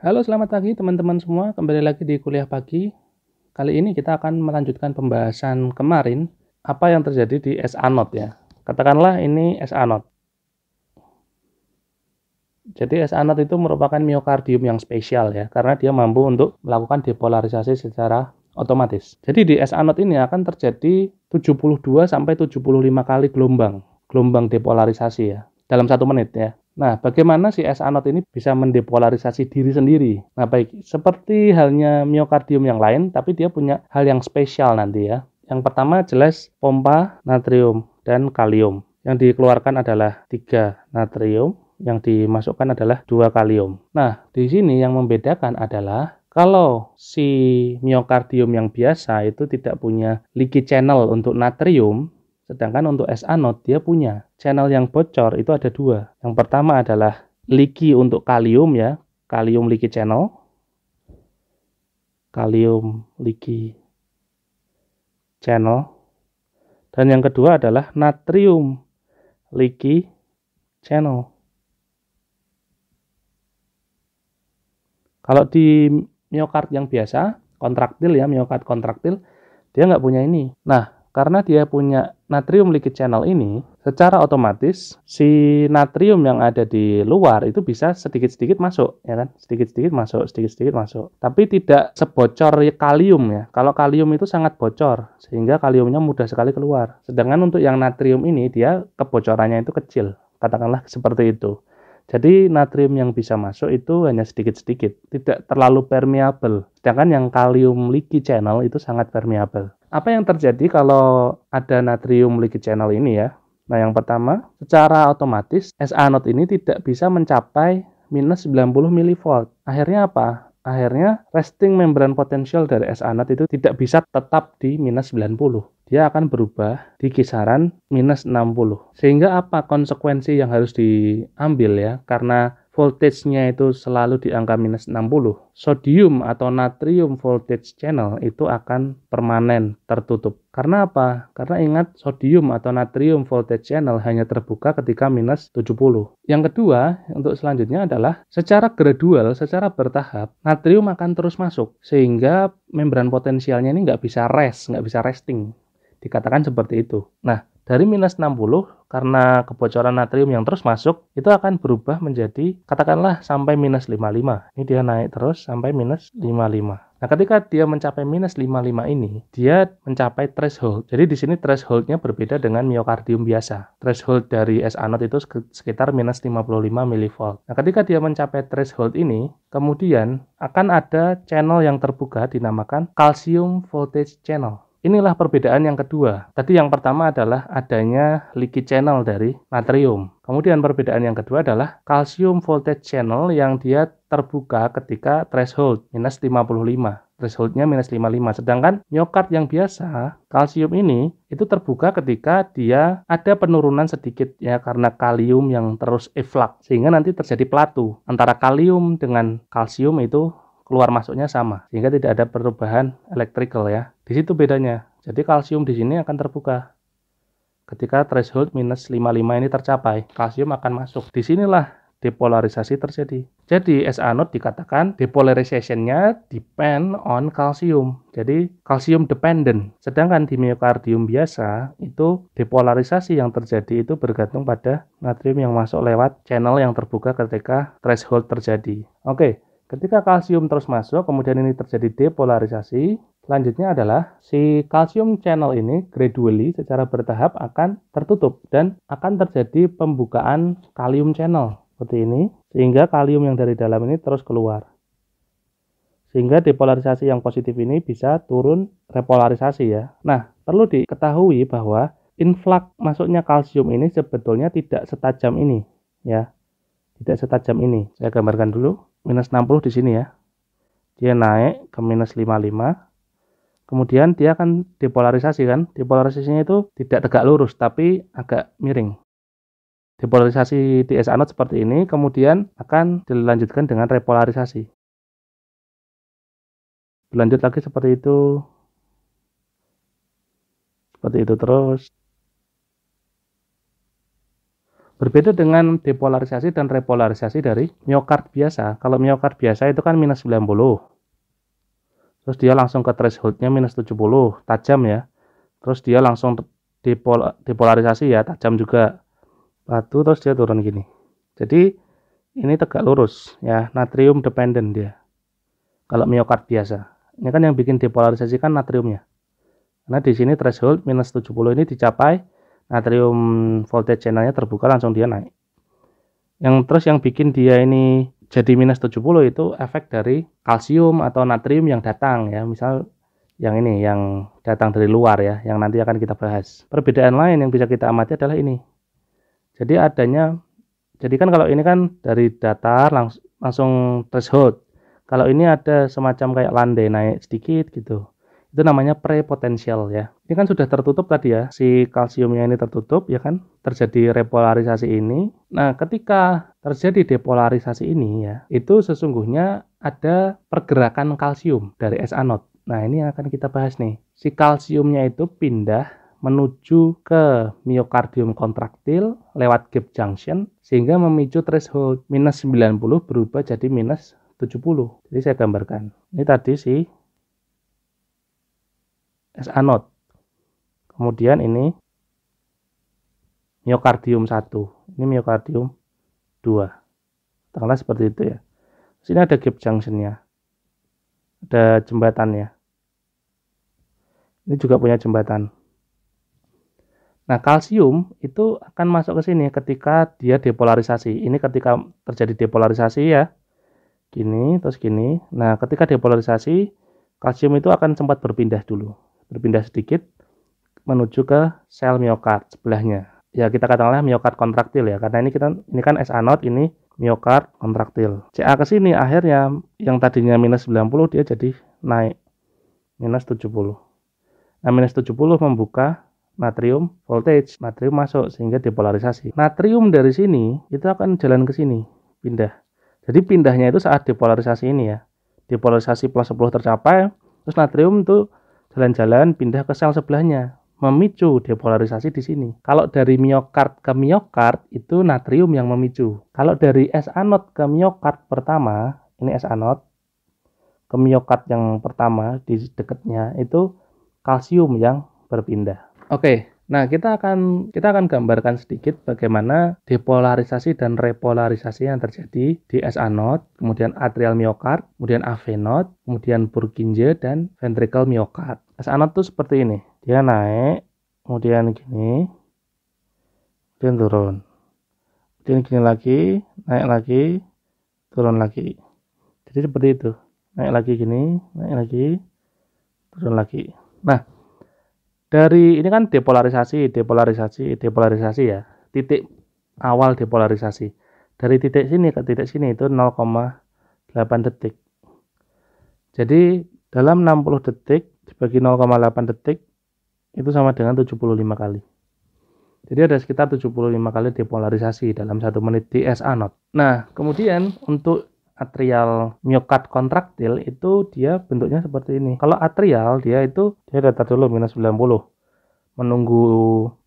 Halo, selamat pagi teman-teman semua. Kembali lagi di kuliah pagi. Kali ini kita akan melanjutkan pembahasan kemarin, apa yang terjadi di S-anode ya. Katakanlah ini S-anode. Jadi S-anode itu merupakan miokardium yang spesial ya, karena dia mampu untuk melakukan depolarisasi secara otomatis. Jadi di S-anode ini akan terjadi 72 sampai 75 kali gelombang depolarisasi ya, dalam 1 menit ya. Nah, bagaimana si S-anode ini bisa mendepolarisasi diri sendiri? Nah, baik, seperti halnya miokardium yang lain, tapi dia punya hal yang spesial nanti ya. Yang pertama jelas pompa natrium dan kalium. Yang dikeluarkan adalah 3 natrium, yang dimasukkan adalah 2 kalium. Nah, di sini yang membedakan adalah kalau si miokardium yang biasa itu tidak punya leaky channel untuk natrium, sedangkan untuk S-anode dia punya channel yang bocor itu ada 2. Yang pertama adalah leaky untuk kalium ya, kalium leaky channel, kalium leaky channel. Dan yang kedua adalah natrium leaky channel. Kalau di miokard yang biasa, kontraktil ya, miokard kontraktil, dia nggak punya ini. Nah, karena dia punya natrium leaky channel ini, secara otomatis si natrium yang ada di luar itu bisa sedikit-sedikit masuk, ya kan? Sedikit-sedikit masuk, sedikit-sedikit masuk. Tapi tidak sebocor kalium ya. Kalau kalium itu sangat bocor, sehingga kaliumnya mudah sekali keluar. Sedangkan untuk yang natrium ini, dia kebocorannya itu kecil. Katakanlah seperti itu. Jadi natrium yang bisa masuk itu hanya sedikit-sedikit, tidak terlalu permeable. Sedangkan yang kalium leaky channel itu sangat permeable. Apa yang terjadi kalau ada natrium leaky channel ini ya? Nah, yang pertama, secara otomatis S-anode ini tidak bisa mencapai minus 90 mV. Akhirnya apa? Akhirnya resting membran potential dari S-anode itu tidak bisa tetap di minus 90. Dia akan berubah di kisaran minus 60. Sehingga apa konsekuensi yang harus diambil ya? Karena voltage-nya itu selalu di angka minus 60. Sodium atau natrium voltage channel itu akan permanen tertutup. Karena apa? Karena ingat sodium atau natrium voltage channel hanya terbuka ketika minus 70. Yang kedua, untuk selanjutnya adalah secara gradual, secara bertahap, natrium akan terus masuk. Sehingga membran potensialnya ini nggak bisa rest, nggak bisa resting. Dikatakan seperti itu. Nah, dari minus 60 karena kebocoran natrium yang terus masuk itu akan berubah menjadi katakanlah sampai minus 55. Ini dia naik terus sampai minus 55. Nah, ketika dia mencapai minus 55 ini, dia mencapai threshold. Jadi di sini thresholdnya berbeda dengan miokardium biasa. Threshold dari S-anode itu sekitar minus 55 mV. Nah, ketika dia mencapai threshold ini, kemudian akan ada channel yang terbuka dinamakan calcium voltage channel. Inilah perbedaan yang kedua. Tadi yang pertama adalah adanya leaky channel dari natrium. Kemudian perbedaan yang kedua adalah calcium voltage channel yang dia terbuka ketika threshold minus 55. Thresholdnya minus 55. Sedangkan miokard yang biasa, kalsium ini itu terbuka ketika dia ada penurunan sedikit ya karena kalium yang terus efflux. Sehingga nanti terjadi platu antara kalium dengan kalsium itu keluar masuknya sama, sehingga tidak ada perubahan electrical ya. Di situ bedanya. Jadi kalsium di sini akan terbuka. Ketika threshold minus 55 ini tercapai, kalsium akan masuk. Disinilah depolarisasi terjadi. Jadi S-anode dikatakan depolarization-nya depend on calcium. Jadi calcium dependent. Sedangkan di miokardium biasa itu depolarisasi yang terjadi itu bergantung pada natrium yang masuk lewat channel yang terbuka ketika threshold terjadi. Oke. Ketika kalsium terus masuk, kemudian ini terjadi depolarisasi. Selanjutnya adalah si kalsium channel ini gradually secara bertahap akan tertutup dan akan terjadi pembukaan kalium channel seperti ini, sehingga kalium yang dari dalam ini terus keluar. Sehingga depolarisasi yang positif ini bisa turun repolarisasi ya. Nah, perlu diketahui bahwa influx masuknya kalsium ini sebetulnya tidak setajam ini ya. Tidak setajam ini. Saya gambarkan dulu. Minus 60 di sini ya. Dia naik ke minus 55. Kemudian dia akan depolarisasi kan. Depolarisasinya itu tidak tegak lurus tapi agak miring. Depolarisasi di S-anode seperti ini. Kemudian akan dilanjutkan dengan repolarisasi. Berlanjut lagi seperti itu. Seperti itu terus. Berbeda dengan depolarisasi dan repolarisasi dari miokard biasa. Kalau miokard biasa itu kan minus 90. Terus dia langsung ke thresholdnya minus 70, tajam ya. Terus dia langsung depolarisasi ya, tajam juga. Batu terus dia turun gini. Jadi ini tegak lurus ya, natrium dependent dia. Kalau miokard biasa. Ini kan yang bikin depolarisasi kan natriumnya. Karena di sini threshold minus 70 ini dicapai, natrium voltage channelnya terbuka, langsung dia naik. Terus yang bikin dia ini jadi minus 70 itu efek dari kalsium atau natrium yang datang ya. Misal yang ini yang datang dari luar ya, yang nanti akan kita bahas. Perbedaan lain yang bisa kita amati adalah ini. Jadi kan kalau ini kan dari datar langsung threshold. Kalau ini ada semacam kayak landai naik sedikit gitu. Itu namanya prepotential ya. Ini kan sudah tertutup tadi ya, si kalsiumnya ini tertutup ya kan, terjadi repolarisasi ini. Nah, ketika terjadi depolarisasi ini ya, itu sesungguhnya ada pergerakan kalsium dari S anode. Nah, ini yang akan kita bahas nih. Si kalsiumnya itu pindah menuju ke miokardium kontraktil lewat gap junction sehingga memicu threshold minus 90 berubah jadi minus 70. Jadi saya gambarkan. Ini tadi si S anode. Kemudian ini miokardium 1. Ini miokardium 2. Katakanlah seperti itu ya. Sini ada gap junctionnya. Ada jembatannya. Ini juga punya jembatan. Nah, kalsium itu akan masuk ke sini ketika dia depolarisasi. Ini ketika terjadi depolarisasi ya. Gini, terus gini. Nah, ketika depolarisasi, kalsium itu akan sempat berpindah dulu. Berpindah sedikit menuju ke sel miokard sebelahnya. Ya kita katakanlah miokard kontraktil ya, karena ini kan S anode, ini miokard kontraktil. Ca ke sini akhirnya yang tadinya minus 90 dia jadi naik minus 70. Nah, minus 70 membuka natrium voltage, natrium masuk sehingga depolarisasi. Natrium dari sini itu akan jalan ke sini, pindah. Jadi pindahnya itu saat depolarisasi ini ya. Depolarisasi plus 10 tercapai, terus natrium itu jalan-jalan pindah ke sel sebelahnya, memicu depolarisasi di sini. Kalau dari miokard ke miokard itu natrium yang memicu. Kalau dari S anode ke miokard pertama, ini S anode ke miokard yang pertama di dekatnya itu kalsium yang berpindah. Oke, nah kita akan gambarkan sedikit bagaimana depolarisasi dan repolarisasi yang terjadi di S anode, kemudian atrial miokard, kemudian AV node, kemudian Purkinje dan ventricle miokard. S anode itu seperti ini, dia naik, kemudian gini, kemudian turun, kemudian gini lagi, naik lagi, turun lagi. Jadi seperti itu, naik lagi gini, naik lagi, turun lagi. Nah, dari ini kan depolarisasi ya. Titik awal depolarisasi. Dari titik sini ke titik sini itu 0,8 detik. Jadi dalam 60 detik dibagi 0,8 detik itu sama dengan 75 kali. Jadi ada sekitar 75 kali depolarisasi dalam 1 menit di S anode. Nah, kemudian untuk atrial miokard kontraktil itu dia bentuknya seperti ini. Kalau atrial dia datar dulu minus 90, menunggu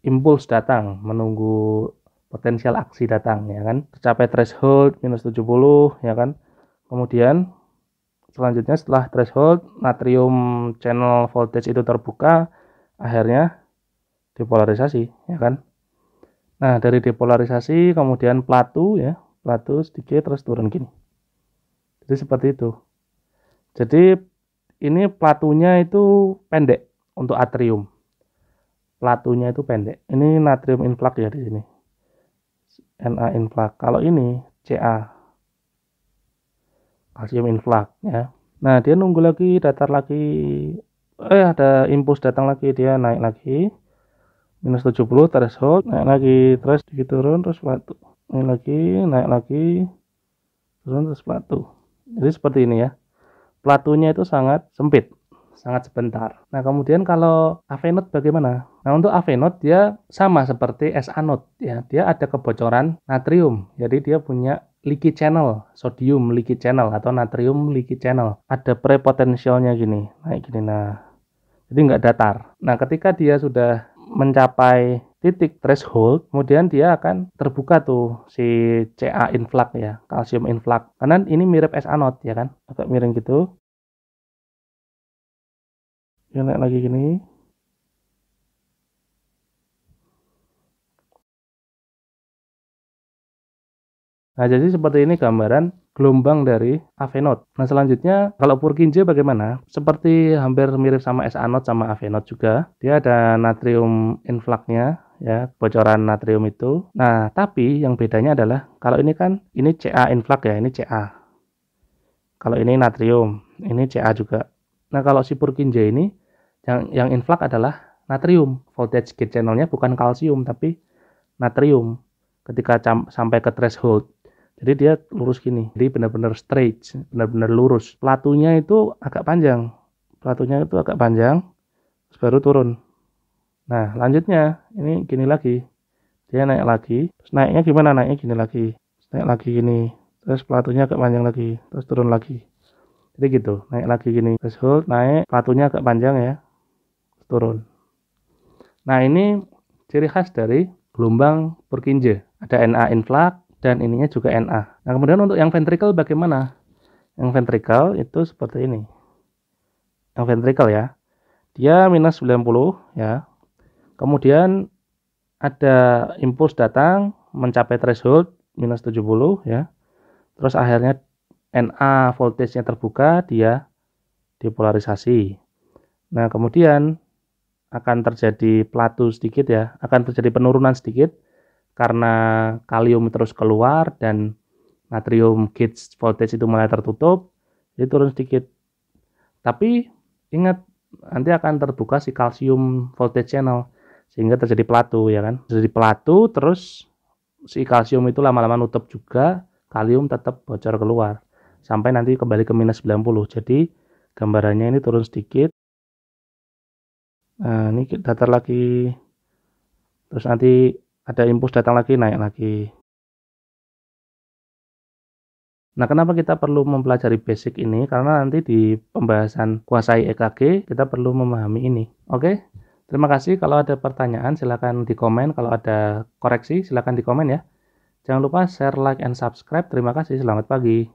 impuls datang, menunggu potensial aksi datang ya kan. Tercapai threshold minus 70 ya kan. Kemudian selanjutnya setelah threshold natrium channel voltage itu terbuka, akhirnya depolarisasi ya kan. Nah, dari depolarisasi kemudian platu sedikit terus turun gini. Jadi seperti itu. Jadi ini platunya itu pendek untuk atrium. Platunya itu pendek. Ini natrium influx ya di sini. Na influx. Kalau ini Ca kalsium influx ya. Nah, dia nunggu lagi, datar lagi. Ada impuls datang lagi, dia naik lagi. Minus 70 threshold, naik lagi, terus sedikit turun, terus platu. Naik lagi, naik lagi, turun terus platu. Jadi seperti ini ya. Platunya itu sangat sempit, sangat sebentar. Nah, kemudian kalau AV node bagaimana? Nah, untuk AV node dia sama seperti S anode ya. Dia ada kebocoran natrium. Jadi dia punya leaky channel, sodium leaky channel atau natrium leaky channel. Ada prepotentialnya gini, naik gini. Nah, jadi nggak datar. Nah, ketika dia sudah mencapai titik threshold, kemudian dia akan terbuka tuh si Ca influx ya, kalsium influx. Karena ini mirip SA node ya kan, agak miring gitu. Dia naik lagi gini. Nah, jadi seperti ini gambaran gelombang dari AV node. Nah, selanjutnya kalau Purkinje bagaimana? Seperti hampir mirip sama SA node sama AV node juga. Dia ada natrium influx-nya ya, bocoran natrium itu. Nah, tapi yang bedanya adalah kalau ini kan ini Ca influx ya, ini Ca. Kalau ini natrium, ini Ca juga. Nah, kalau si Purkinje ini yang influx adalah natrium. Voltage gate channel-nya bukan kalsium tapi natrium ketika sampai ke threshold. Jadi dia lurus gini. Jadi benar-benar straight, benar-benar lurus. Platunya itu agak panjang. Platunya itu agak panjang, terus baru turun. Nah, lanjutnya ini gini lagi. Dia naik lagi. Terus naiknya gimana? Naiknya gini lagi. Terus naik lagi gini. Terus platunya agak panjang lagi, terus turun lagi. Jadi gitu, naik lagi gini. Threshold, naik, platunya agak panjang ya. Terus turun. Nah, ini ciri khas dari gelombang Purkinje. Ada Na influx dan ininya juga Na. Nah, kemudian untuk yang ventricle bagaimana? Yang ventricle itu seperti ini. Yang ventricle ya. Dia minus 90 ya. Kemudian ada impuls datang mencapai threshold minus 70 ya. Terus akhirnya Na voltage-nya terbuka, dia depolarisasi. Nah, kemudian akan terjadi platu sedikit ya, akan terjadi penurunan sedikit karena kalium terus keluar dan natrium gate voltage itu mulai tertutup, jadi turun sedikit. Tapi ingat, nanti akan terbuka si kalsium voltage channel sehingga terjadi platu ya kan. Terjadi platu, terus si kalsium itu lama-lama nutup juga, kalium tetap bocor keluar sampai nanti kembali ke minus 90. Jadi gambarannya ini turun sedikit. Nah, ini datar lagi. Terus nanti ada impuls datang lagi, naik lagi. Nah, kenapa kita perlu mempelajari basic ini? Karena nanti di pembahasan kuasai EKG, kita perlu memahami ini. Oke? Terima kasih. Kalau ada pertanyaan, silakan di komen. Kalau ada koreksi, silakan di komen ya. Jangan lupa share, like, and subscribe. Terima kasih. Selamat pagi.